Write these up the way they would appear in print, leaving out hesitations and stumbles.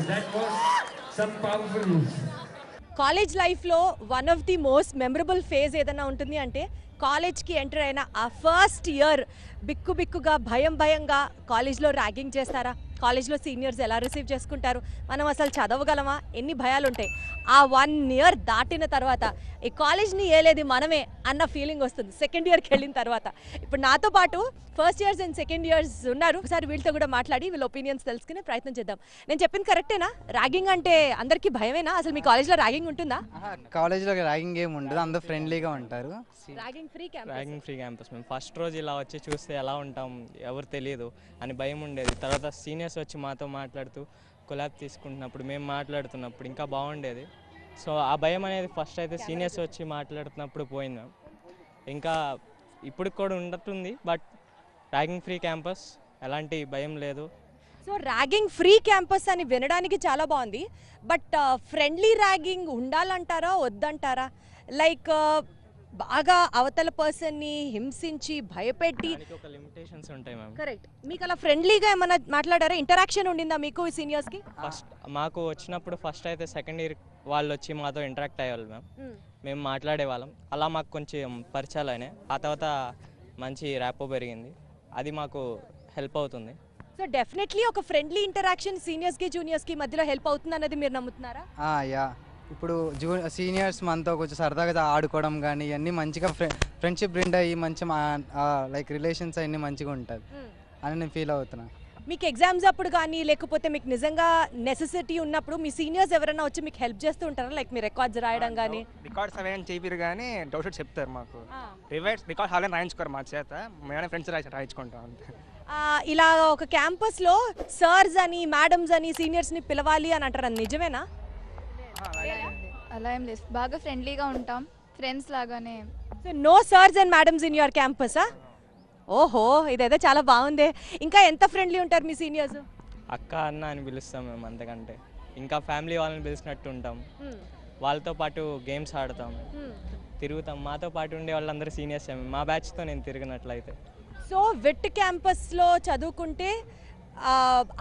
That was some powerful moves. College లైఫ్లో one of the most memorable phase ఏదైనా ఉంటుంది అంటే కాలేజ్కి ఎంటర్ అయిన ఆ ఫస్ట్ ఇయర్ బిక్కుగా భయంగా కాలేజ్లో ర్యాగింగ్ చేస్తారా, కాలేజ్లో సీనియర్స్ ఎలా రిసీవ్ చేసుకుంటారు, మనం అసలు చదవగలమా, ఎన్ని భయాలు ఉంటాయి. ఆ 1 ఇయర్ దాటిన తర్వాత ఈ కాలేజ్ని ఏలేది మనమే అన్న ఫీలింగ్ వస్తుంది సెకండ్ ఇయర్కి వెళ్ళిన తర్వాత. ఇప్పుడు నాతో పాటు first years and second years ఉన్నారు. ఒకసారి వీళ్ళతో కూడా మాట్లాడి వీళ్ళ ఒపీనియన్స్ తెలుసుకునే ప్రయత్నం చేద్దాం. నేను చెప్పింది కరెక్టేనా? ర్యాగింగ్ అంటే అందరికీ భయమేనా? అసలు మీ కాలేజ్లో ర్యాగింగ్ ఉంటుందా? కాలేజ్లో ర్యాగింగ్ ఏమి ఉండదు, అందరూ ఫ్రెండ్లీగా ఉంటారు. ర్యాగింగ్ ఫ్రీ క్యాంపస్ మేము ఫస్ట్ రోజు ఇలా వచ్చి చూస్తే ఎలా ఉంటాం ఎవరు తెలియదు అని భయం ఉండేది. తర్వాత సీనియర్స్ వచ్చి మాతో మాట్లాడుతూ కొలాబ్ తీసుకుంటున్నప్పుడు మేము మాట్లాడుతున్నప్పుడు ఇంకా బాగుండేది. సో ఆ భయం అనేది ఫస్ట్ అయితే సీనియర్స్ వచ్చి మాట్లాడుతున్నప్పుడు పోయింది. ఇంకా ఇప్పుడు కూడా ఉండటుంది. బట్ ర్యాగింగ్ ఫ్రీ క్యాంపస్, ఎలాంటి భయం లేదు. సో ర్యాగింగ్ ఫ్రీ క్యాంపస్ అని వినడానికి చాలా బాగుంది. బట్ ఫ్రెండ్లీ ర్యాగింగ్ ఉండాలంటారా వద్దంటారా? లైక్ బాగా అవతల పర్సన్ని హింసించి భయపెట్టి ఒక లిమిటేషన్స్ ఉంటాయి మ్యామ్. కరెక్ట్. మీకు అలా ఫ్రెండ్లీగా ఏమైనా మాట్లాడారా? ఇంటరాక్షన్ ఉండిందా మీకు సీనియర్స్కి? ఫస్ట్ మాకు వచ్చినప్పుడు ఫస్ట్ అయితే సెకండ్ ఇయర్ వాళ్ళు వచ్చి మాతో ఇంటరాక్ట్ అయ్యేవాళ్ళు మ్యామ్. మేము మాట్లాడేవాళ్ళం. అలా మాకు కొంచెం పరిచయాలు అయినాయి. ఆ తర్వాత మంచి ర్యాపో పెరిగింది. అది మాకు హెల్ప్ అవుతుంది. సో డెఫినెట్లీ ఒక ఫ్రెండ్లీ ఇంటరాక్షన్ సీనియర్స్కి జూనియర్స్కి మధ్యలో హెల్ప్ అవుతుంది అన్నది మీరు నమ్ముతున్నారా? యా, ఇప్పుడు సీనియర్స్ మనతో కొంచెం సరదాగా ఆడుకోవడం కానీ ఇవన్నీ మంచిగా ఫ్రెండ్షిప్ బిల్డ్ అయ్యి మంచి లైక్ రిలేషన్స్ అన్నీ మంచిగా ఉంటుంది అని నేను ఫీల్ అవుతున్నా. మీకు ఎగ్జామ్స్ అప్పుడు కానీ లేకపోతే మీకు నిజంగా నెసెసిటీ ఉన్నప్పుడు మీ సీనియర్స్ ఎవరైనా వచ్చి మీకు హెల్ప్ చేస్తూ ఉంటారా? లైక్ మీ రికార్డ్స్ రాయడం కానీ? రికార్డ్స్ అవేం చేయరు కానీ డౌట్స్ చెప్తారు మాకు. రికార్డ్స్ హాల్ రాయించుకోరు మా చేత, మేమే ఫ్రెండ్స్ రాయించుకుంటాం అంతే. ఇలా ఒక క్యాంపస్లో సర్స్ అని మేడమ్స్ అని సీనియర్స్ని పిలవాలి అని అంటారు, అది నిజమేనా? అలా ఏం లేదు, బాగా ఫ్రెండ్లీగా ఉంటాం, ఫ్రెండ్స్ లాగానే. So no sirs and madams in your క్యాంపసా? ఓహో, ఇదైతే చాలా బాగుంది. ఇంకా ఎంత ఫ్రెండ్లీ ఉంటారు మీ సీనియర్స్? అక్క అన్న అని పిలుస్తాం మేము. అంతకంటే ఇంకా ఫ్యామిలీ వాళ్ళని పిలిచినట్టు ఉంటాం. వాళ్ళతో పాటు గేమ్స్ ఆడతాం, తిరుగుతాం. మాతో పాటు ఉండే వాళ్ళందరూ సీనియర్స్. మా బ్యాచ్తో నేను తిరిగినట్లయితే. సో విట్ క్యాంపస్లో చదువుకుంటే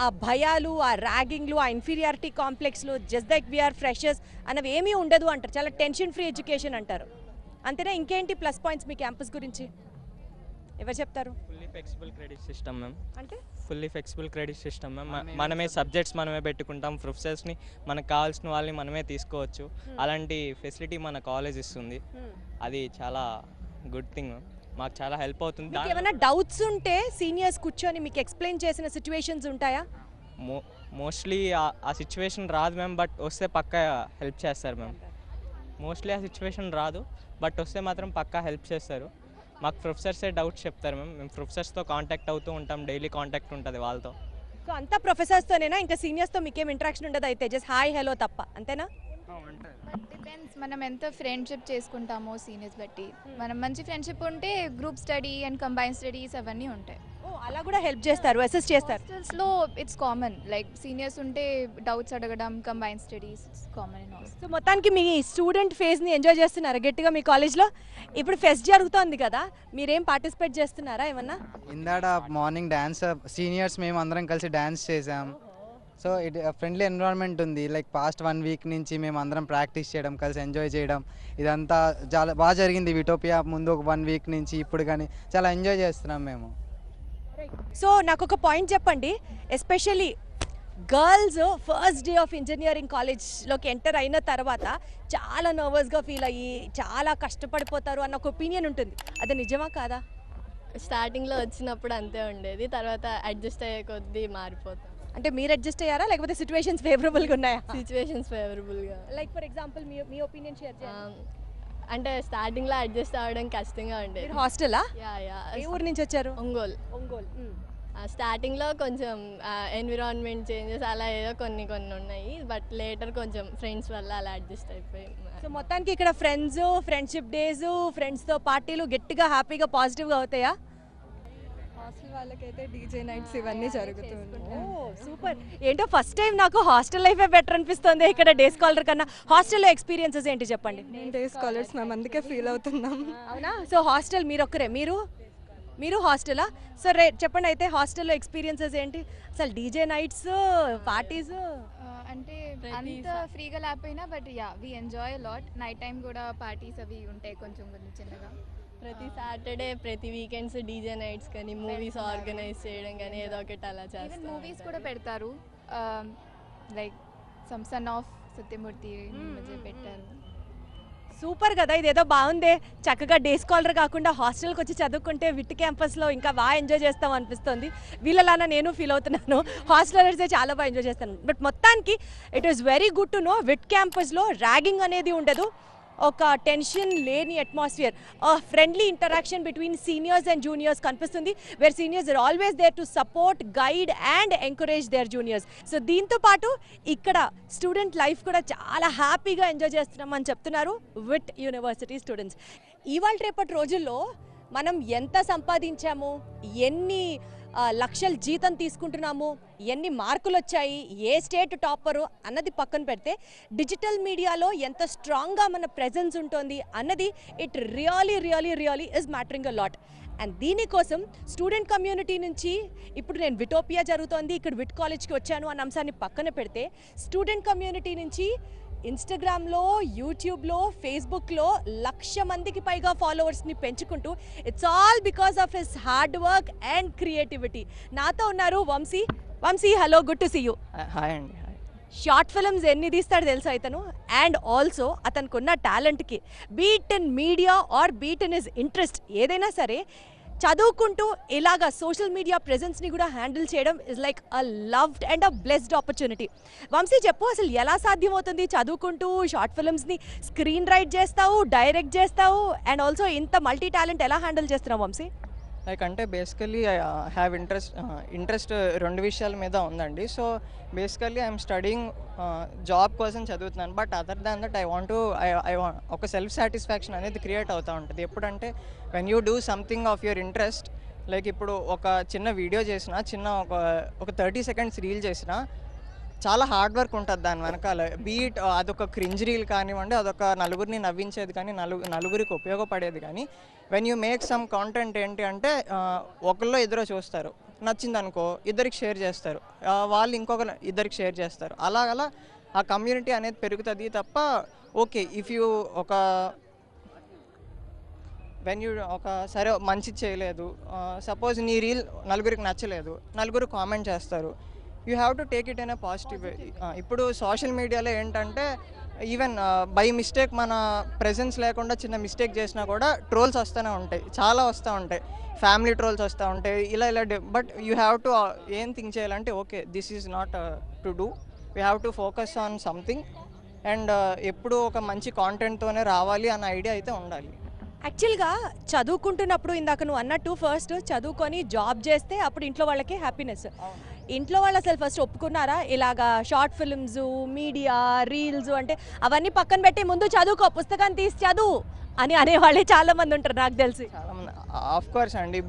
ఆ భయాలు, ఆ ర్యాగింగ్లు, ఆ ఇన్ఫీరియారిటీ కాంప్లెక్స్లు, జస్ట్ లైక్ వీఆర్ ఫ్రెషర్స్ అనేవి ఏమీ ఉండదు అంటారు. చాలా టెన్షన్ ఫ్రీ ఎడ్యుకేషన్ అంటారు. అంతేనా? ఇంకేంటి ప్లస్ పాయింట్స్ మీ క్యాంపస్ గురించి ఎవరు చెప్తారు? Fully flexible credit system ma'am. అంటే fully flexible credit system ma'am. మనమే సబ్జెక్ట్స్ మనమే పెట్టుకుంటాం. ప్రొఫెసర్స్ని మనకు కావాల్సిన వాళ్ళని మనమే తీసుకోవచ్చు. అలాంటి ఫెసిలిటీ మన కాలేజ్ ఇస్తుంది. అది చాలా గుడ్ థింగ్ మ్యామ్. మాకు చాలా హెల్ప్ అవుతుంది. ఏమైనా డౌట్స్ ఉంటే సీనియర్స్ కూర్చొని మీకు ఎక్స్ప్లెయిన్ చేసిన సిచ్యువేషన్స్ ఉంటాయా? మోస్ట్లీ ఆ సిచ్యువేషన్ రాదు మ్యామ్. బట్ వస్తే పక్కా హెల్ప్ చేస్తారు మ్యామ్. మోస్ట్లీ ఆ సిచ్యువేషన్ రాదు, బట్ వస్తే మాత్రం పక్కా హెల్ప్ చేస్తారు. మాకు ప్రొఫెసర్సే డౌట్స్ చెప్తారు మ్యామ్. మేము ప్రొఫెసర్స్తో కాంటాక్ట్ అవుతూ ఉంటాం, డైలీ కాంటాక్ట్ ఉంటుంది వాళ్ళతో. సో అంతా ప్రొఫెసర్స్తోనేనా? ఇంకా సీనియర్స్తో మీకేం ఇంటరాక్షన్ ఉండదు అయితే? జస్ట్ హాయ్ హలో తప్ప, అంతేనా? డిపెండ్స్, మనం ఎంత ఫ్రెండ్షిప్ చేసుకుంటామో సీనియర్స్ బట్టి. మనం మంచి ఫ్రెండ్షిప్ ఉంటే group study and combine studies అవన్నీ ఉంటాయి. అలా కూడా హెల్ప్ చేస్తారు, అసెస్ చేస్తారు. హాస్టల్స్లో ఇట్స్ కామన్, లైక్ సీనియర్స్ ఉంటే డౌట్స్ అడగడం, combine studies it's common in hostel. So మొత్తానికి మీ స్టూడెంట్ ఫేజ్ని ఎంజాయ్ చేస్తున్నారా గట్టిగా మీ కాలేజ్లో? ఇప్పుడు ఫెస్ట్ జరుగుతోంది కదా, మీరేం పార్టిసిపేట్ చేస్తున్నారా ఏమన్నా? ఇందాడ మార్నింగ్ డ్యాన్స్ సీనియర్స్ మేము అందరం కలిసి డ్యాన్స్ చేసాం. సో ఇది ఫ్రెండ్లీ ఎన్విరాన్మెంట్ ఉంది. లైక్ పాస్ట్ 1 వీక్ నుంచి మేము అందరం ప్రాక్టీస్ చేయడం, కలిసి ఎంజాయ్ చేయడం, ఇదంతా చాలా బాగా జరిగింది. విటోపియా ముందు ఒక 1 వీక్ నుంచి ఇప్పుడు కానీ చాలా ఎంజాయ్ చేస్తున్నాం మేము. సో నాకు ఒక పాయింట్ చెప్పండి, especially girls first day of engineering కాలేజ్లోకి ఎంటర్ అయిన తర్వాత చాలా నర్వస్గా ఫీల్ అయ్యి చాలా కష్టపడిపోతారు అన్న ఒక ఒపీనియన్ ఉంటుంది, అది నిజమా కాదా? స్టార్టింగ్లో వచ్చినప్పుడు అంతే ఉండేది, తర్వాత అడ్జస్ట్ అయ్యే కొద్దీ మారిపోతాం. అంటే మీరు అడ్జస్ట్ అయ్యారా లేకపోతే సిచ్యువేషన్స్ ఫేవరబుల్గా ఉన్నాయా? సిచ్యువేషన్స్ ఫేవరబుల్గా. లైక్ ఫర్ ఎగ్జాంపుల్ మీ ఒపీనియన్ షేర్ చేయండి. అంటే స్టార్టింగ్లో అడ్జస్ట్ అవ్వడం కష్టంగా ఉండేది. హాస్టలా? యా ఏ ఊరు నుంచి వచ్చారు? ఒంగోలు. ఒంగోలు. స్టార్టింగ్లో కొంచెం ఎన్విరాన్మెంట్ చేంజెస్ అలా ఏదో కొన్ని ఉన్నాయి, బట్ లేటర్ కొంచెం ఫ్రెండ్స్ వల్ల అలా అడ్జస్ట్ అయిపోయి. సో మొత్తానికి ఇక్కడ ఫ్రెండ్షిప్ డేస్, ఫ్రెండ్స్తో పార్టీలు గట్టిగా హ్యాపీగా పాజిటివ్గా అవుతాయా? హాస్టల్ వాళ్ళకైతే డీజే నైట్స్ ఇవన్నీ జరుగుతుంది. సూపర్. ఏంటో ఫస్ట్ టైం నాకు హాస్టల్ లైఫే బెటర్ అనిపిస్తుంది ఇక్కడ డే స్కాలర్ కన్నా. హాస్టల్లో ఎక్స్పీరియన్సెస్ ఏంటి చెప్పండి? డే స్కాలర్స్ మేము అందుకే ఫీల్ అవుతున్నాం. అవునా? సో హాస్టల్ మీరు ఒక్కరే, మీరు హాస్టలా? సో చెప్పండి అయితే హాస్టల్లో ఎక్స్పీరియన్సెస్ ఏంటి అసలు? డీజే నైట్స్, పార్టీస్ అంటే అంత ఫ్రీగా లేకపోయినా but we enjoy lot. Night time కూడా పార్టీస్ అవి ఉంటాయి కొంచెం చిన్నగా. ప్రతి సాటర్డే, ప్రతి వీకెండ్స్ డీజే నైట్స్ కానీ మూవీస్ ఆర్గనైజ్ చేయడం కానీ ఏదో ఒకటి అలా చేస్తాం. మూవీస్ కూడా పెడతారు, లైక్ సన్ ఆఫ్ సత్యమూర్తి పెట్టారు. సూపర్ కదా, ఇదేదో బాగుందే. చక్కగా డే స్కాలర్ కాకుండా హాస్టల్కి వచ్చి చదువుకుంటే విట్ క్యాంపస్లో ఇంకా బాగా ఎంజాయ్ చేస్తాం అనిపిస్తుంది. వీళ్ళలానా నేను ఫీల్ అవుతున్నాను, హాస్టలర్స్ చాలా బాగా ఎంజాయ్ చేస్తాను. బట్ మొత్తానికి it is very good to know with క్యాంపస్లో ర్యాగింగ్ అనేది ఉండదు, ఒక టెన్షన్ లేని atmosphere, friendly interaction between seniors and juniors కనిపిస్తుంది, where seniors are always there to support, guide and encourage their juniors. So దీంతో పాటు ఇక్కడ స్టూడెంట్ లైఫ్ కూడా చాలా హ్యాపీగా ఎంజాయ్ చేస్తున్నామని చెప్తున్నారు విట్ యూనివర్సిటీ స్టూడెంట్స్. ఇవాళ రేపటి రోజుల్లో మనం ఎంత సంపాదించాము, ఎన్ని లక్షల జీతం తీసుకుంటున్నాము, ఎన్ని మార్కులు వచ్చాయి, ఏ స్టేట్ టాపరు అన్నది పక్కన పెడితే డిజిటల్ మీడియాలో ఎంత స్ట్రాంగ్గా మన ప్రెజెన్స్ ఉంటుంది అన్నది it really is mattering a lot. And దీనికోసం స్టూడెంట్ కమ్యూనిటీ నుంచి ఇప్పుడు నేను విటోపియా జరుగుతోంది, ఇక్కడ విట్ కాలేజ్కి వచ్చాను అన్న అంశాన్ని పక్కన పెడితే స్టూడెంట్ కమ్యూనిటీ నుంచి ఇన్స్టాగ్రామ్లో, యూట్యూబ్లో, ఫేస్బుక్లో 1,00,000 మందికి పైగా ఫాలోవర్స్ని పెంచుకుంటూ it's all because of his hard work and creativity. నాతో ఉన్నారు Vamshi. Hello, good to see you. Hi అండి. షార్ట్ ఫిల్మ్స్ ఎన్ని తీస్తాడు తెలుసా ఇతను? అండ్ ఆల్సో అతనుకున్న టాలెంట్కి be it in media or be it in his interest ఏదైనా సరే చదువుకుంటూ ఇలాగా సోషల్ మీడియా ప్రెజెన్స్ని కూడా హ్యాండిల్ చేయడం is like a loved and a blessed opportunity. Vamshi చెప్పు, అసలు ఎలా సాధ్యమవుతుంది చదువుకుంటూ షార్ట్ ఫిల్మ్స్ని స్క్రీన్ రైట్ చేస్తావు, డైరెక్ట్ చేస్తావు, అండ్ ఆల్సో ఇంత మల్టీ టాలెంట్ ఎలా హ్యాండిల్ చేస్తున్నావు వంశీ? లైక్ అంటే బేసికలీ ఐ హ్యావ్ ఇంట్రెస్ట్ రెండు విషయాల మీద ఉందండి. So basically I'm studying, job కోసం చదువుతున్నాను. But other than that I want ఒక సెల్ఫ్ సాటిస్ఫాక్షన్ అనేది క్రియేట్ అవుతూ ఉంటుంది. ఎప్పుడంటే when you do something of your interest, like ఇప్పుడు ఒక చిన్న వీడియో చేసినా, ఒక 30 సెకండ్స్ రీల్ చేసినా చాలా హార్డ్ వర్క్ ఉంటుంది దాని వెనకాల. బీట్ అదొక క్రింజ్ రీల్ కానివ్వండి, అదొక నలుగురిని నవ్వించేది కానీ, నలుగురికి ఉపయోగపడేది కానీ, when you make some content ఏంటి అంటే ఒకళ్ళో ఇద్దరు చూస్తారు, నచ్చింది అనుకో ఇద్దరికి షేర్ చేస్తారు, వాళ్ళు ఇంకొక ఇద్దరికి షేర్ చేస్తారు, అలా ఆ కమ్యూనిటీ అనేది పెరుగుతుంది తప్ప ఓకే ఇఫ్ యూ సరే మంచి చేయలేదు, సపోజ్ నీ రీల్ నలుగురికి నచ్చలేదు, నలుగురు కామెంట్ చేస్తారు, you have to take it in a positive way. ఇప్పుడు సోషల్ మీడియాలో ఏంటంటే ఈవెన్ బై మిస్టేక్ మన ప్రెజెన్స్ లేకుండా చిన్న మిస్టేక్ చేసినా కూడా ట్రోల్స్ వస్తూనే ఉంటాయి, చాలా వస్తూ ఉంటాయి, ఫ్యామిలీ ట్రోల్స్ వస్తూ ఉంటాయి, ఇలా బట్ యూ హ్యావ్ టు ఏం థింక్ చేయాలంటే okay this is not to do, we have to focus on something and ఎప్పుడు ఒక మంచి కాంటెంట్తోనే రావాలి అన్న ఐడియా అయితే ఉండాలి. యాక్చువల్గా చదువుకుంటున్నప్పుడు ఇందాక నువ్వు అన్నట్టు ఫస్ట్ చదువుకొని జాబ్ చేస్తే అప్పుడు ఇంట్లో వాళ్ళకి హ్యాపీనెస్. ఇంట్లో వాళ్ళు అసలు ఫస్ట్ ఒప్పుకున్నారా ఇలాగా షార్ట్ ఫిల్మ్స్, మీడియా, రీల్స్ అంటే అవన్నీ పక్కన పెట్టి ముందు చదువుకో, పుస్తకాన్ని తీసి చదువు అని అనేవాళ్ళే చాలా మంది ఉంటారు నాకు తెలిసి. ఆఫ్ కోర్స్ అండి,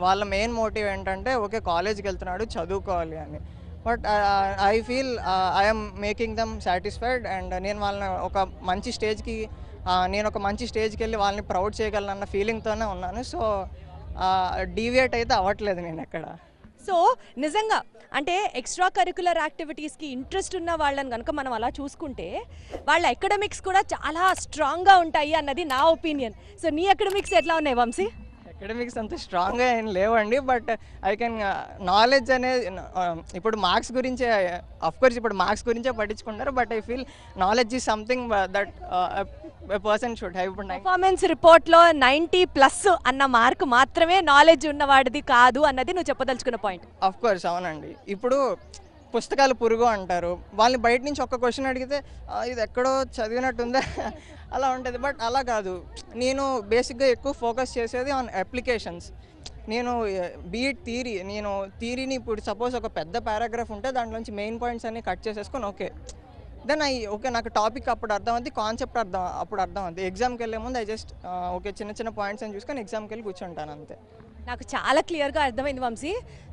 వాళ్ళ మెయిన్ మోటివ్ ఏంటంటే ఓకే కాలేజ్కి వెళ్తున్నాడు చదువుకోవాలి అని. But I feel I'm making them satisfied and నేను వాళ్ళని ఒక మంచి స్టేజ్కి వెళ్ళి వాళ్ళని ప్రౌడ్ చేయగలనన్న ఫీలింగ్తోనే ఉన్నాను. సో డీవియేట్ అయితే అవ్వట్లేదు నేను ఎక్కడ. సో నిజంగా అంటే ఎక్స్ట్రా కరికులర్ యాక్టివిటీస్కి ఇంట్రెస్ట్ ఉన్న వాళ్ళని కనుక మనం అలా చూసుకుంటే వాళ్ళ అకాడమిక్స్ కూడా చాలా స్ట్రాంగ్గా ఉంటాయి అన్నది నా ఒపీనియన్. సో నీ అకాడమిక్స్ ఎట్లా ఉన్నాయి వంశీ? అకాడమిక్స్ అంత స్ట్రాంగ్గా ఏం లేవండి, బట్ ఐ కెన్ నాలెడ్జ్ అనేది ఇప్పుడు మార్క్స్ గురించే, కోర్స్ ఇప్పుడు మార్క్స్ గురించే పట్టించుకుంటారు, but I feel knowledge is something that person should have. Performance రిపోర్ట్లో 90+ అన్న మార్క్ మాత్రమే నాలెడ్జ్ ఉన్నవాడిది కాదు అన్నది నువ్వు చెప్పదలుచుకున్న పాయింట్. ఆఫ్ కోర్స్ అవునండి. ఇప్పుడు పుస్తకాలు పురుగు అంటారు, వాళ్ళని బయట నుంచి ఒక్క క్వశ్చన్ అడిగితే ఇది ఎక్కడో చదివినట్టుందా అలా ఉంటుంది. బట్ అలా కాదు, నేను బేసిక్గా ఎక్కువ ఫోకస్ చేసేది ఆన్ అప్లికేషన్స్. నేను బీట్ థియరీ, నేను థియరీని ఇప్పుడు సపోజ్ ఒక పెద్ద పారాగ్రాఫ్ ఉంటే దాంట్లోంచి మెయిన్ పాయింట్స్ అన్ని కట్ చేసేసుకొని ఓకే దెన్ ఓకే నాకు టాపిక్ అప్పుడు అర్థం అవుతుంది, కాన్సెప్ట్ అప్పుడు అర్థం అవుతుంది. ఎగ్జామ్కి వెళ్ళే ముందు జస్ట్ ఓకే చిన్న చిన్న పాయింట్స్ అని చూసుకొని ఎగ్జామ్కి వెళ్ళి కూర్చుంటాను అంతే. నాకు చాలా క్లియర్గా అర్థమైంది వంశీ.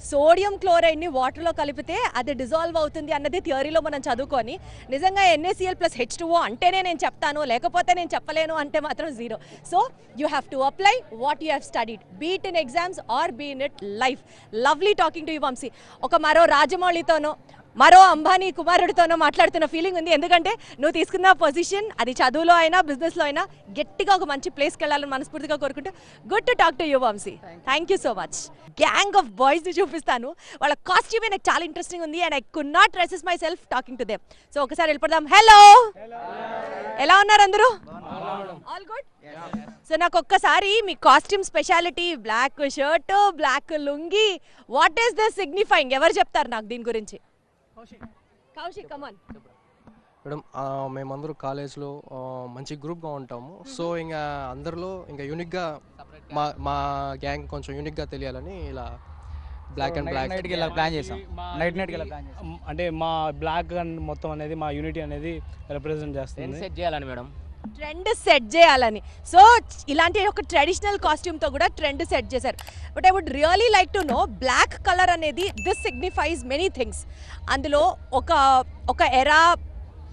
సోడియం క్లోరైడ్ని వాటర్లో కలిపితే అది డిజాల్వ్ అవుతుంది అన్నది థియరీలో మనం చదువుకొని, నిజంగా NaCl+H2O అంటేనే నేను చెప్తాను, లేకపోతే నేను చెప్పలేను అంటే మాత్రం zero. So you have to apply what you have studied, beat in exams or be in it life. Lovely talking to you Vamshi. ఒక మరో రాజమౌళితోనో మరో అంబానీ కుమారుడితోనో మాట్లాడుతున్న ఫీలింగ్ ఉంది. ఎందుకంటే నువ్వు తీసుకున్న పొజిషన్ అది చదువులో అయినా బిజినెస్లో అయినా గట్టిగా ఒక మంచి ప్లేస్కి వెళ్ళాలని మనస్ఫూర్తిగా కోరుకుంటూ good to talk to you Vamshi. Thank you so much. Gang of బాయ్స్ని చూపిస్తాను, వాళ్ళ కాస్ట్యూమే నాకు చాలా ఇంట్రెస్టింగ్ ఉంది and I could not resist myself talking to them. So ఒకసారి వెళ్ళిపోదాం. హలో, ఎలా ఉన్నారు అందరూ? All good. సో నాకు ఒక్కసారి మీ costume speciality, black shirt, black lungi, what is the signifying, ఎవరు చెప్తారు నాకు దీని గురించి? Kaushik come on. మేడం మేమందరూ కాలేజ్లో మంచి గ్రూప్గా ఉంటాము. సో ఇంకా అందరిలో ఇంకా యూనిక్గా మా గ్యాంగ్ కొంచెం యూనిక్గా తెలియాలని ఇలా బ్లాక్ అండ్ బ్లాక్ ఇలా ప్లాన్ చేసాం. అంటే మా బ్లాక్ అండ్ మొత్తం అనేది మా యూనిటీ అనేది రిప్రజెంట్ చేస్తుంది. సెట్ చేయాలని మేడం, ట్రెండ్ సెట్ చేయాలని. సో ఇలాంటి ఒక ట్రెడిషనల్ కాస్ట్యూమ్తో కూడా ట్రెండ్ సెట్ చేశారు. But I would really like to know, black colour అనేది దిస్ సిగ్నిఫైజ్ మెనీ థింగ్స్. అందులో ఒక ఎరా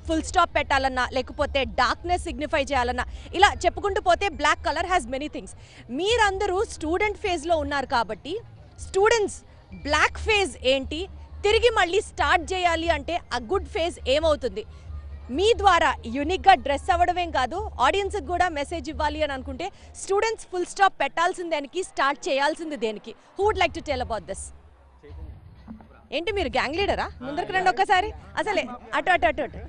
ఫుల్ స్టాప్ పెట్టాలన్నా, లేకపోతే డార్క్నెస్ సిగ్నిఫై చేయాలన్నా, ఇలా చెప్పుకుంటూ పోతే black colour has many things. మీరందరూ స్టూడెంట్ ఫేజ్లో ఉన్నారు కాబట్టి స్టూడెంట్స్ బ్లాక్ ఫేజ్ ఏంటి, తిరిగి మళ్ళీ స్టార్ట్ చేయాలి అంటే ఆ గుడ్ ఫేజ్ ఏమవుతుంది? మీ ద్వారా యూనిక్గా డ్రెస్ అవ్వడమేం కాదు, ఆడియన్స్కి కూడా మెసేజ్ ఇవ్వాలి అని అనుకుంటే స్టూడెంట్స్ ఫుల్ స్టాప్ పెట్టాల్సింది దేనికి, స్టార్ట్ చేయాల్సింది దేనికి? Who would like to tell about this? ఏంటి మీరు గ్యాంగ్ లీడరా? ముందరికి రండి ఒక్కసారి. అసలే అటు అటు అటు అటు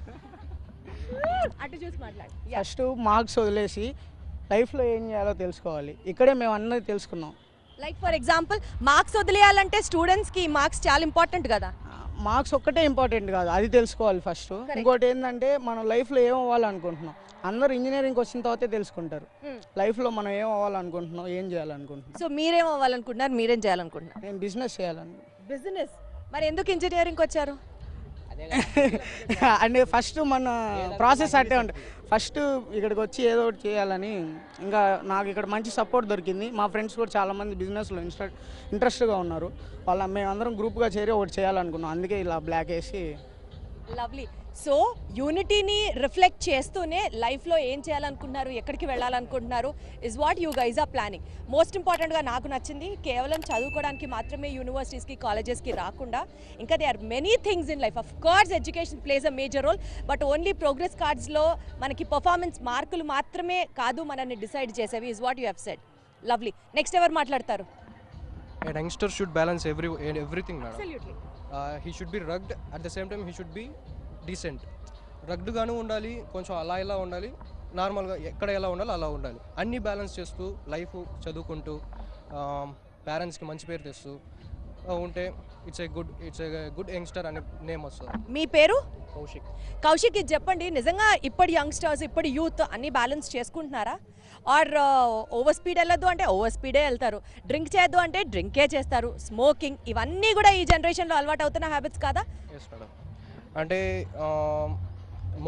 అటు చూసి మాట్లాడు. ఫస్ట్ మార్క్స్ వదిలేసి లైఫ్లో ఏం చేయాలో తెలుసుకోవాలి. ఇక్కడే మేము అన్నది తెలుసుకున్నాం. లైక్ ఫర్ ఎగ్జాంపుల్ మార్క్స్ వదిలేయాలంటే స్టూడెంట్స్కి మార్క్స్ చాలా ఇంపార్టెంట్ కదా. మార్క్స్ ఒక్కటే ఇంపార్టెంట్ కాదు, అది తెలుసుకోవాలి ఫస్ట్. ఇంకోటి ఏంటంటే మనం లైఫ్లో ఏం అవ్వాలనుకుంటున్నాం, అందరూ ఇంజనీరింగ్ వచ్చిన తర్వాతే తెలుసుకుంటారు లైఫ్లో మనం ఏం అవ్వాలనుకుంటున్నాం, ఏం చేయాలనుకుంటున్నాం. సో మీరేం అవ్వాలనుకుంటున్నారు, మీరేం చేయాలనుకుంటున్నారు? నేను బిజినెస్ చేయాలని. బిజినెస్? మరి ఎందుకు ఇంజనీరింగ్కి వచ్చారు? అంటే ఫస్ట్ మన ప్రాసెస్ అట్టే ఉంటుంది. ఫస్ట్ ఇక్కడికి వచ్చి ఏదో ఒకటి చేయాలని, ఇంకా నాకు ఇక్కడ మంచి సపోర్ట్ దొరికింది. మా ఫ్రెండ్స్ కూడా చాలామంది బిజినెస్లో ఇంట్రెస్ట్గా ఉన్నారు. మేమందరం గ్రూప్గా చేరి ఒకటి చేయాలనుకున్నాం, అందుకే ఇలా బ్లాక్ వేసి. లవ్లీ. సో యూనిటీని రిఫ్లెక్ట్ చేస్తూనే లైఫ్లో ఏం చేయాలనుకుంటున్నారు, ఎక్కడికి వెళ్ళాలనుకుంటున్నారు is what you guys are planning. Most ఇంపార్టెంట్గా నాకు నచ్చింది, కేవలం చదువుకోవడానికి మాత్రమే యూనివర్సిటీస్కి కాలేజెస్కి రాకుండా ఇంకా they are many things in life. Of course education plays a major role, but only progress కార్డ్స్లో మనకి పర్ఫార్మెన్స్ మార్కులు మాత్రమే కాదు మనల్ని డిసైడ్ చేసేవి is what you have said. Lovely. Next ఎవరు మాట్లాడతారు? A youngster should balance everything, madam. Absolutely. He should be rugged, at the same time he should be decent. Rugged గాను ఉండాలి, కొంచెం అలా ఇలా ఉండాలి, నార్మల్గా ఎక్కడ ఎలా ఉండాలో అలా ఉండాలి. అన్నీ బ్యాలెన్స్ చేస్తూ లైఫ్ చదువుకుంటూ పేరెంట్స్కి మంచి పేరు తెస్తూ ఉంటే ఇట్స్ ఏ గుడ్ యంగ్స్టర్ అనే నేమ్ వస్తుంది. మీ పేరు? కౌశిక్. కౌశిక్, ఇది చెప్పండి, నిజంగా ఇప్పటి యంగ్స్టర్స్, ఇప్పటి యూత్ అన్ని బ్యాలెన్స్ చేసుకుంటున్నారా? ఆర్ ఓవర్ స్పీడ్ వెళ్ళొద్దు అంటే ఓవర్ స్పీడే వెళ్తారు, డ్రింక్ చేయొద్దు అంటే డ్రింకే చేస్తారు, స్మోకింగ్, ఇవన్నీ కూడా ఈ జనరేషన్లో అలవాటు అవుతున్న హ్యాబిట్స్ కాదా? Yes madam. అంటే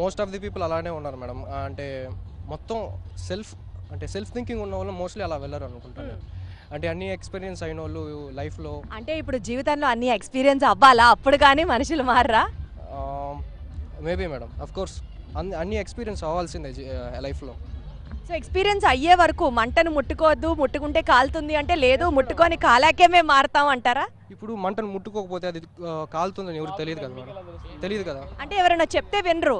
మోస్ట్ ఆఫ్ ది పీపుల్ అలానే ఉన్నారు మేడం. అంటే మొత్తం సెల్ఫ్ థింకింగ్ ఉన్న వాళ్ళు మోస్ట్లీ అలా వెళ్ళరు అనుకుంటాను. అంటే అన్ని ఎక్స్పీరియన్స్ అయిన వాళ్ళు లైఫ్లో. అంటే ఇప్పుడు జీవితంలో అన్ని ఎక్స్పీరియన్స్ అవ్వాలా, అప్పుడు కానీ మనుషులు మారరా? మేబీ మేడం, అఫ్ కోర్స్ అన్ని ఎక్స్పీరియన్స్ అవ్వాల్సిందే లైఫ్లో. సో ఎక్స్పీరియన్స్ అయ్యే వరకు మంటను ముట్టుకోవద్దు, ముట్టుకుంటే కాలుతుంది అంటే లేదు, ముట్టుకొని కాలాకే మేము మారుతాం అంటారా? ఇప్పుడు మంటను ముట్టుకోకపోతే అది కాలుతుందని ఎవరు తెలియదు కదా. అంటే ఎవరైనా చెప్తే వినరు,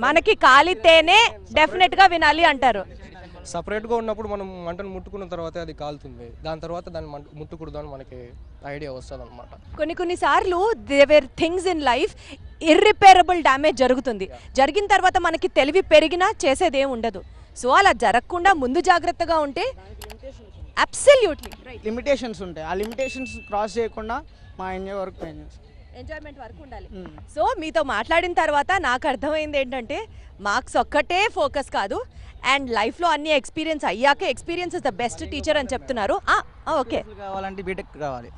మనకి కాలితేనే డెఫినెట్గా వినాలి అంటారు. సపరేట్గా ఉన్నప్పుడు మనం మంటను ముట్టుకున్న తర్వాత అది కాలుతుంది, దాని తర్వాత దాన్ని ముట్టుకూడదు అని మనకి ఐడియా వస్తుంది అనమాట. కొన్నిసార్లు there things in life irreparable damage జరుగుతుంది. జరిగిన తర్వాత మనకి తెలివి పెరిగినా చేసేది ఏమి ఉండదు. సో అలా జరగకుండా ముందు జాగ్రత్తగా ఉంటే అబ్సల్యూట్లీ లిమిటేషన్స్ ఉంటాయి. ఆ లిమిటేషన్స్ క్రాస్ చేయకుండా మా ఎంజాయ్మెంట్ వరకు ఉండాలి. సో మీతో మాట్లాడిన తర్వాత నాకు అర్థమైంది ఏంటంటే మార్క్స్ ఒక్కటే ఫోకస్ కాదు, అండ్ లైఫ్లో అన్ని ఎక్స్పీరియన్స్ అయ్యాక experience is the best teacher అని చెప్తున్నారు. ఓకే, కావాలంటే బీటెక్ కావాలి.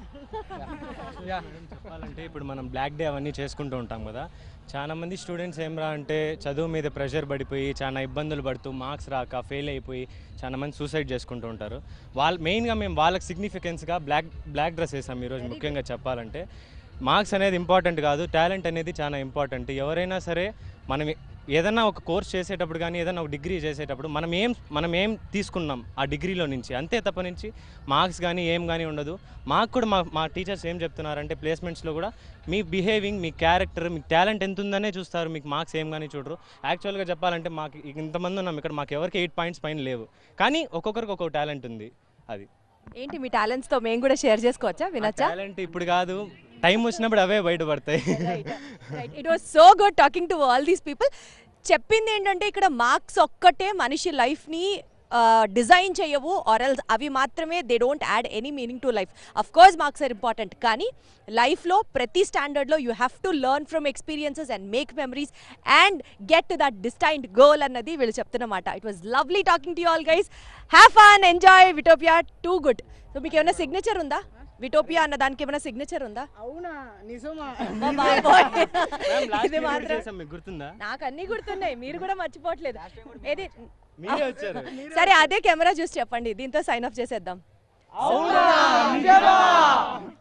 చెప్పాలంటే ఇప్పుడు మనం బ్లాక్ డే అవన్నీ చేసుకుంటూ ఉంటాం కదా, చాలా మంది స్టూడెంట్స్ ఏం రా అంటే చదువు మీద ప్రెషర్ పడిపోయి చాలా ఇబ్బందులు పడుతూ మార్క్స్ రాక ఫెయిల్ అయిపోయి చాలా మంది సూసైడ్ చేసుకుంటూ ఉంటారు. మెయిన్గా మేము వాళ్ళకి సిగ్నిఫికెన్స్గా బ్లాక్ డ్రెస్ వేసాం ఈరోజు. ముఖ్యంగా చెప్పాలంటే మార్క్స్ అనేది ఇంపార్టెంట్ కాదు, టాలెంట్ అనేది చాలా ఇంపార్టెంట్. ఎవరైనా సరే మనం ఏదైనా ఒక కోర్స్ చేసేటప్పుడు కానీ ఏదైనా ఒక డిగ్రీ చేసేటప్పుడు మనం ఏం తీసుకున్నాం ఆ డిగ్రీలో నుంచి, అంతే తప్ప నుంచి మార్క్స్ కానీ ఏం కానీ ఉండదు. మాకు కూడా మా టీచర్స్ ఏం చెప్తున్నారంటే ప్లేస్మెంట్స్లో కూడా మీ బిహేవింగ్, మీ క్యారెక్టర్, మీ టాలెంట్ ఎంత ఉందనే చూస్తారు, మీకు మార్క్స్ ఏం కానీ చూడరు. యాక్చువల్గా చెప్పాలంటే మాకు ఇంతమంది ఉన్నాం ఇక్కడ, మాకు ఎవరికి 8 పాయింట్స్ పైన లేవు, కానీ ఒక్కొక్కరికి ఒక్కొక్క టాలెంట్ ఉంది. అది ఏంటి మీ టాలెంట్స్తో మేము కూడా షేర్ చేసుకోవచ్చా, వినొచ్చా? టాలెంట్ ఇప్పుడు కాదు, టైం వచ్చినప్పుడు అవే బయటపడతాయి. It was so good talking to all these people. చెప్పింది ఏంటంటే ఇక్కడ మార్క్స్ ఒక్కటే మనిషి లైఫ్ని డిజైన్ చేయవు, ఆర్ ఎల్స్ అవి మాత్రమే they don't add any meaning to life. Of course marks are important, కానీ లైఫ్లో ప్రతి స్టాండర్డ్లో you have to learn from experiences and make memories and get to that destined goal అన్నది వీళ్ళు చెప్తున్నమాట. It was lovely talking to you all guys. Have fun, enjoy Vitopia, too good. So మీకు ఏమైనా signature ఉందా? విటోపియా అన్న దానికి ఏమైనా signature ఉందా? అవునా, నిజమా? ఇది మాత్రం గుర్తుందా? నాకు అన్ని గుర్తున్నాయి, మీరు కూడా మర్చిపోవట్లేదు. ఏది సరే, అదే కెమెరా చూసి చెప్పండి, దీంతో సైన్ ఆఫ్ చేసేద్దాం.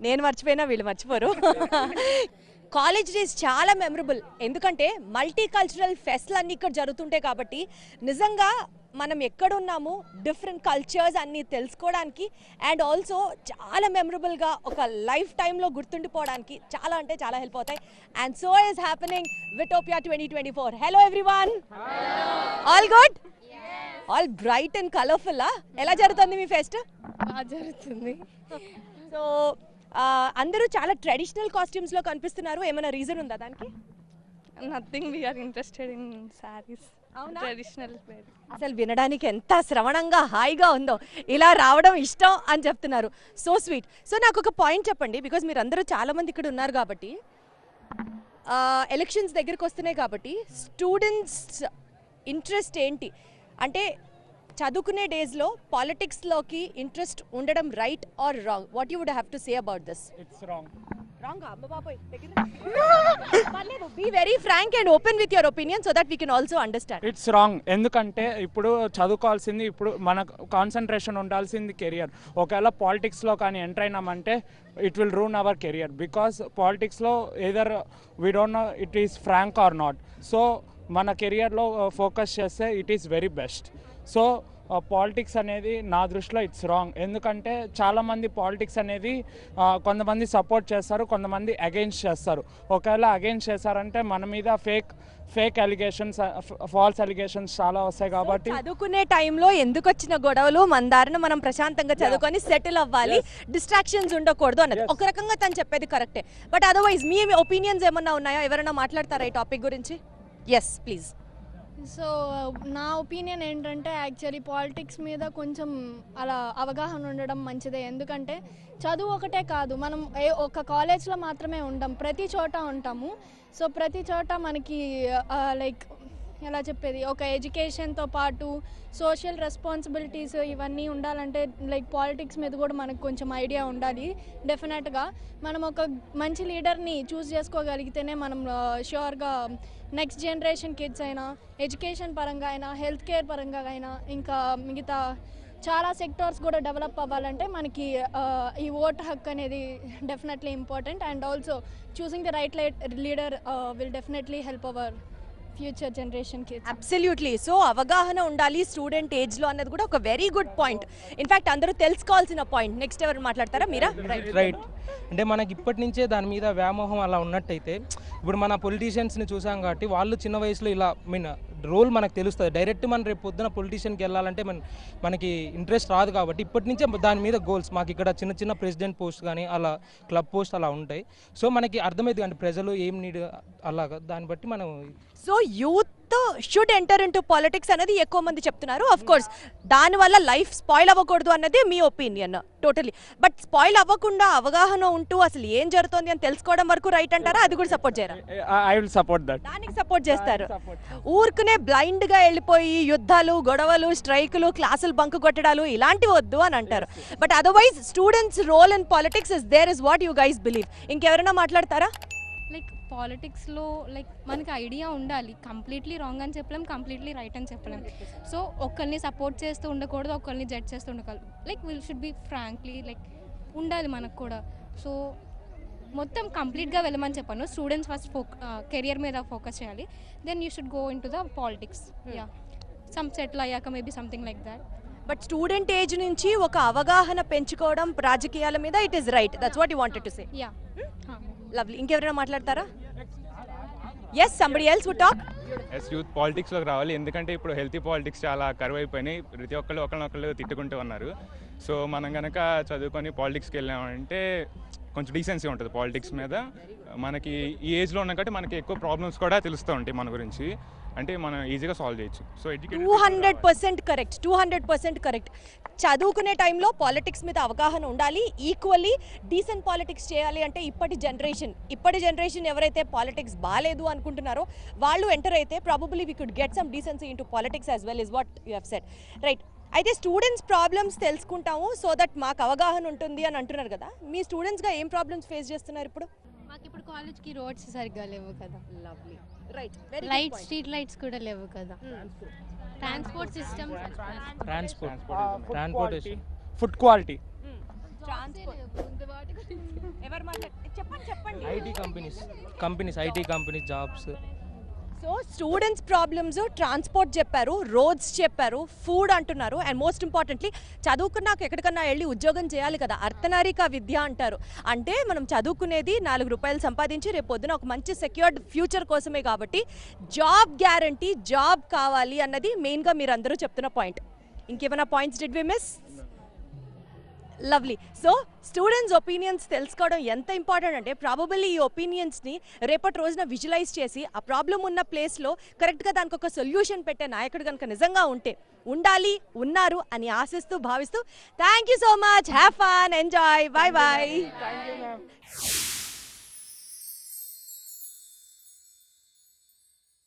నేను మర్చిపోయినా వీళ్ళు మర్చిపోరు. కాలేజ్ డేస్ చాలా మెమరబుల్, ఎందుకంటే మల్టీ కల్చరల్ ఫెస్ట్లు అన్నీ ఇక్కడ జరుగుతుంటాయి కాబట్టి నిజంగా మనం ఎక్కడున్నాము, డిఫరెంట్ కల్చర్స్ అన్నీ తెలుసుకోవడానికి అండ్ ఆల్సో చాలా మెమరబుల్గా ఒక లైఫ్ టైంలో గుర్తుండిపోవడానికి చాలా అంటే చాలా హెల్ప్ అవుతాయి. And so is happening Vitopia 2024. Hello everyone, all good, all bright and colourful. ఎలా జరుగుతుంది మీ ఫెస్ట్? బాగా జరుగుతుంది. సో అందరూ చాలా ట్రెడిషనల్ కాస్ట్యూమ్స్లో కనిపిస్తున్నారు, ఏమైనా రీజన్ ఉందా దానికి? Nothing, we're interested in saris, traditional wear. అసలు వినడానికి ఎంత శ్రవణంగా హాయిగా ఉందో, ఇలా రావడం ఇష్టం అని చెప్తున్నారు. So sweet. సో నాకు ఒక పాయింట్ చెప్పండి, బికాజ్ మీరు అందరూ చాలామంది ఇక్కడ ఉన్నారు కాబట్టి, ఎలక్షన్స్ దగ్గరికి వస్తున్నాయి కాబట్టి స్టూడెంట్స్ ఇంట్రెస్ట్ ఏంటి అంటే చదువుకునే డేస్లో పాలిటిక్స్లోకి ఇంట్రెస్ట్ ఉండడం right or wrong? What you would have to say about this? It's wrong. Be very frank and open with your opinion so that we can also understand. It's wrong. ఎందుకంటే ఇప్పుడు చదువుకోవాల్సింది, ఇప్పుడు మన కాన్సన్ట్రేషన్ ఉండాల్సింది career. ఒకవేళ పాలిటిక్స్లో కానీ enter అయినామంటే it will ruin our career, because పాలిటిక్స్లో either we don't know it is frank or not. So మన కెరియర్లో ఫోకస్ చేస్తే it is very best. So politics అనేది నా దృష్టిలో ఇట్స్ రాంగ్. ఎందుకంటే చాలామంది పాలిటిక్స్ అనేది కొంతమంది సపోర్ట్ చేస్తారు, కొంతమంది అగెయిన్స్ట్ చేస్తారు. ఒకవేళ అగెయిన్స్ట్ చేస్తారంటే మన మీద ఫేక్ అలిగేషన్స్, ఫాల్స్ అలిగేషన్స్ చాలా వస్తాయి. కాబట్టి చదువుకునే టైంలో ఎందుకు వచ్చిన గొడవలు, మన దారిన మనం ప్రశాంతంగా చదువుకొని సెటిల్ అవ్వాలి, డిస్ట్రాక్షన్స్ ఉండకూడదు అన్నది ఒక రకంగా తను చెప్పేది కరెక్టే. బట్ అదర్వైజ్ మీ ఒపీనియన్స్ ఏమన్నా ఉన్నాయా? ఎవరైనా మాట్లాడతారా ఈ టాపిక్ గురించి? Yes please. సో నా ఒపీనియన్ ఏంటంటే యాక్చువల్లీ పాలిటిక్స్ మీద కొంచెం అలా అవగాహన ఉండడం మంచిదే. ఎందుకంటే చదువు ఒకటే కాదు, మనం ఒక కాలేజ్లో మాత్రమే ఉంటాం, ప్రతి చోట ఉంటాము. సో ప్రతి చోట మనకి లైక్ ఎలా చెప్పేది, ఒక ఎడ్యుకేషన్తో పాటు సోషల్ రెస్పాన్సిబిలిటీస్ ఇవన్నీ ఉండాలంటే లైక్ పాలిటిక్స్ మీద కూడా మనకు కొంచెం ఐడియా ఉండాలి. డెఫినెట్గా మనం ఒక మంచి లీడర్ని చూస్ చేసుకోగలిగితేనే మనం ష్యూర్గా నెక్స్ట్ జనరేషన్ కిడ్స్ అయినా, ఎడ్యుకేషన్ పరంగా అయినా, హెల్త్ కేర్ పరంగా అయినా, ఇంకా మిగతా చాలా సెక్టార్స్ కూడా డెవలప్ అవ్వాలంటే మనకి ఈ ఓట్ హక్ అనేది definitely important. And also choosing the right leader will definitely help our future generation kids. Absolutely. So అవగాహన ఉండాలి స్టూడెంట్ ఏజ్లో అన్నది కూడా ఒక వెరీ గుడ్ పాయింట్. ఇన్ఫ్యాక్ట్ అందరూ తెలుసుకోవాల్సిన పాయింట్. నెక్స్ట్ ఎవరు మాట్లాడతారా? మీరా? రైట్. అంటే మనకి ఇప్పటి నుంచే దాని మీద వ్యామోహం అలా ఉన్నట్టయితే, ఇప్పుడు మన పొలిటీషియన్స్ని చూసాం కాబట్టి వాళ్ళు చిన్న వయసులో ఇలా రోల్ మనకు తెలుస్తుంది. డైరెక్ట్ మనం రేపు పొద్దున పొలిటీషియన్కి వెళ్ళాలంటే మనకి ఇంట్రెస్ట్ రాదు కాబట్టి ఇప్పటి నుంచే దాని మీద గోల్స్ మాకు ఇక్కడ చిన్న చిన్న ప్రెసిడెంట్ పోస్ట్ కానీ అలా క్లబ్ పోస్ట్ అలా ఉంటాయి. సో మనకి అర్థమైంది అంటే ప్రజలు ఏం నీడ్ అలాగా దాన్ని బట్టి మనం. So youth should enter into politics అనేది ఎక్కువ మంది చెప్తున్నారు. ఆఫ్ కోర్స్ దానివల్ల లైఫ్ స్పాయిల్ అవ్వకూడదు అన్నది మీ ఒపీనియన్ టోటలీ. బట్ స్పాయిల్ అవ్వకుండా అవగాహన ఉంటూ అసలు ఏం జరుగుతుంది అని తెలుసుకోవడం వరకు రైట్ అంటారా? అది కూడా సపోర్ట్ చేయరా? I will support that. దానికి సపోర్ట్ చేస్తారు. ఊరుకునే బ్లైండ్ గా వెళ్ళిపోయి యుద్ధాలు, గొడవలు, స్ట్రైకులు, క్లాసులు బంక్ కొట్టడాలు ఇలాంటివి వద్దు అని అంటారు. But otherwise students role in politics is there is what you guys believe. ఇంకెవరైనా మాట్లాడతారా? లైక్ పాలిటిక్స్లో లైక్ మనకి ఐడియా ఉండాలి. కంప్లీట్లీ రాంగ్ అని చెప్పలేం, కంప్లీట్లీ రైట్ అని చెప్పలేం. సో ఒకరిని సపోర్ట్ చేస్తూ ఉండకూడదు, ఒకరిని జడ్జ్ చేస్తూ ఉండకూడదు. Like will should be frankly like ఉండాలి మనకు కూడా. సో మొత్తం కంప్లీట్గా వెళ్ళమని చెప్పాను. స్టూడెంట్స్ ఫస్ట్ కెరియర్ మీద ఫోకస్ చేయాలి. Then you should go into the politics. Yeah some settle అయ్యాక maybe something like that. But student age నుంచి ఒక అవగాహన పెంచుకోవడం రాజకీయాల మీద it is right. That's what you wanted to say. Yeah lovely. ఇంకెవరైనా మాట్లాడతారా? Yes somebody else would talk. Yes youth పాలిటిక్స్లోకి రావాలి. ఎందుకంటే ఇప్పుడు హెల్తీ పాలిటిక్స్ చాలా కరువు అయిపోయినాయి. ప్రతి ఒక్కళ్ళు ఒకరినొకళ్ళు తిట్టుకుంటూ ఉన్నారు. సో మనం కనుక చదువుకొని పాలిటిక్స్కి వెళ్ళామంటే కొంచెం డీసెన్సీ ఉంటుంది పాలిటిక్స్ మీద. మనకి ఈ ఏజ్లో ఉన్న కాబట్టి మనకి ఎక్కువ ప్రాబ్లమ్స్ కూడా తెలుస్తూ ఉంటాయి మన గురించి. అంటే మనం ఈజీగా సాల్వ్ చేయొచ్చు. So 200% correct, 200% correct. చదువుకునే టైంలో పాలిటిక్స్ మీద అవగాహన ఉండాలి. ఈక్వల్లీ డీసెంట్ పాలిటిక్స్ చేయాలి. అంటే ఇప్పటి జనరేషన్ ఎవరైతే పాలిటిక్స్ బాగాలేదు అనుకుంటున్నారో వాళ్ళు ఎంటర్ అయితే probably we could get some decency into politics as well is what you have said right. అయితే స్టూడెంట్స్ ప్రాబ్లమ్స్ తెలుసుకుంటాము సో దట్ మాకు అవగాహన ఉంటుంది అని అంటున్నారు కదా. మీ స్టూడెంట్స్గా ఏం ప్రాబ్లమ్స్ ఫేస్ చేస్తున్నారు ఇప్పుడు? మాకు ఇప్పుడు కాలేజ్కి రోడ్స్ సరిగ్గా లేవు కదా. లవ్లీ. లైట్స్, స్ట్రీట్ లైట్స్ కూడా లేవు కదా. Transport system, transportation, food quality, ఎవరు చెప్పండి. IT companies jobs. So students problems, transport చెప్పారు, రోడ్స్ చెప్పారు, ఫుడ్ అంటున్నారు. అండ్ మోస్ట్ ఇంపార్టెంట్లీ చదువుకున్నాక ఎక్కడికన్నా వెళ్ళి ఉద్యోగం చేయాలి కదా. అర్థనారిక విద్య అంటారు. అంటే మనం చదువుకునేది 4 రూపాయలు సంపాదించి రేపు పొద్దున ఒక మంచి సెక్యూర్డ్ ఫ్యూచర్ కోసమే. కాబట్టి జాబ్ గ్యారంటీ, జాబ్ కావాలి అన్నది మెయిన్గా మీరు అందరూ చెప్తున్న పాయింట్. ఇంకేమైనా points did we miss? Lovely. So students opinions తెలుసుకోవడం ఎంత ఇంపార్టెంట్ అంటే ప్రాబబుల్లీ ఈ ఒపీనియన్స్ని రేపటి రోజున విజువలైజ్ చేసి ఆ ప్రాబ్లం ఉన్న ప్లేస్లో కరెక్ట్గా దానికి ఒక సొల్యూషన్ పెట్టే నాయకుడు కనుక నిజంగా ఉండాలి, ఉన్నారు అని ఆశిస్తూ భావిస్తూ thank you so much. Have fun, enjoy, bye bye.